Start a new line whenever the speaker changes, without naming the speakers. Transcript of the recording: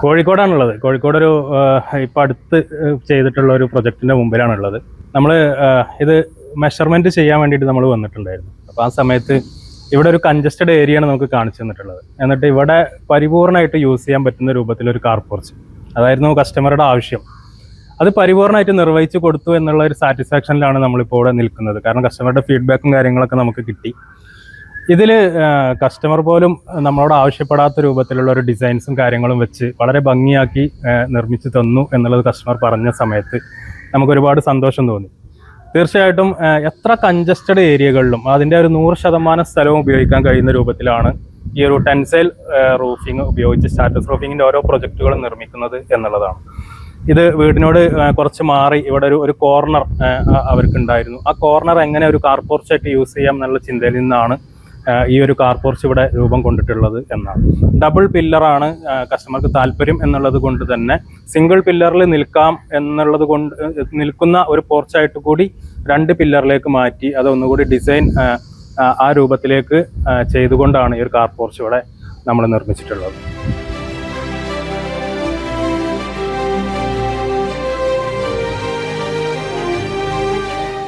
കോഴിക്കോടാണുള്ളത്. കോഴിക്കോട് ഒരു ഇപ്പം അടുത്ത് ചെയ്തിട്ടുള്ള ഒരു പ്രൊജക്ടിന്റെ മുമ്പിലാണുള്ളത്. നമ്മൾ ഇത് മെഷർമെന്റ് ചെയ്യാൻ വേണ്ടിയിട്ട് നമ്മൾ വന്നിട്ടുണ്ടായിരുന്നു. അപ്പോൾ ആ സമയത്ത് ഇവിടെ ഒരു കൺജസ്റ്റഡ് ഏരിയയാണ് നമുക്ക് കാണിച്ചു തന്നിട്ടുള്ളത്. എന്നിട്ട് ഇവിടെ പരിപൂർണമായിട്ട് യൂസ് ചെയ്യാൻ പറ്റുന്ന രൂപത്തിലൊരു കാർ പോർച്ച്, അതായിരുന്നു കസ്റ്റമറുടെ ആവശ്യം. അത് പരിപൂർണമായിട്ട് നിർവഹിച്ചു കൊടുത്തു എന്നുള്ള ഒരു സാറ്റിസ്ഫാക്ഷനിലാണ് നമ്മളിപ്പോൾ ഇവിടെ നിൽക്കുന്നത്. കാരണം കസ്റ്റമറുടെ ഫീഡ്ബാക്കും കാര്യങ്ങളൊക്കെ നമുക്ക് കിട്ടി. ഇതിൽ കസ്റ്റമർ പോലും നമ്മളോട് ആവശ്യപ്പെടാത്ത രൂപത്തിലുള്ള ഒരു ഡിസൈൻസും കാര്യങ്ങളും വെച്ച് വളരെ ഭംഗിയാക്കി നിർമ്മിച്ചു തന്നു എന്നുള്ളത് കസ്റ്റമർ പറഞ്ഞ സമയത്ത് നമുക്ക് ഒരുപാട് സന്തോഷം തോന്നി. തീർച്ചയായിട്ടും എത്ര കൺജസ്റ്റഡ് ഏരിയകളിലും അതിൻ്റെ ഒരു 100% സ്ഥലവും ഉപയോഗിക്കാൻ കഴിയുന്ന രൂപത്തിലാണ് ഈ ഒരു ടെൻസൈൽ റൂഫിംഗ് ഉപയോഗിച്ച് സ്റ്റാറ്റസ് റൂഫിങ്ങിൻ്റെ ഓരോ പ്രൊജക്റ്റുകളും നിർമ്മിക്കുന്നത് എന്നുള്ളതാണ്. ഇത് വീടിനോട് കുറച്ച് മാറി ഇവിടെ ഒരു കോർണർ അവർക്കുണ്ടായിരുന്നു. ആ കോർണർ എങ്ങനെ ഒരു കാർ പോർച്ചായിട്ട് യൂസ് ചെയ്യാം എന്നുള്ള ചിന്തയിൽ നിന്നാണ് ഈ ഒരു കാർ പോർച്ച് ഇവിടെ രൂപം കൊണ്ടിട്ടുള്ളത് എന്നാണ്. ഡബിൾ പില്ലറാണ് കസ്റ്റമർക്ക് താല്പര്യം എന്നുള്ളത് കൊണ്ട് തന്നെ സിംഗിൾ പില്ലറിൽ നിൽക്കാം എന്നുള്ളത് കൊണ്ട് നിൽക്കുന്ന ഒരു പോർച്ചായിട്ട് കൂടി 2 പില്ലറിലേക്ക് മാറ്റി അതൊന്നുകൂടി ഡിസൈൻ ആ രൂപത്തിലേക്ക് ചെയ്തുകൊണ്ടാണ് ഈ ഒരു കാർ പോർച്ച് ഇവിടെ നമ്മൾ നിർമ്മിച്ചിട്ടുള്ളത്.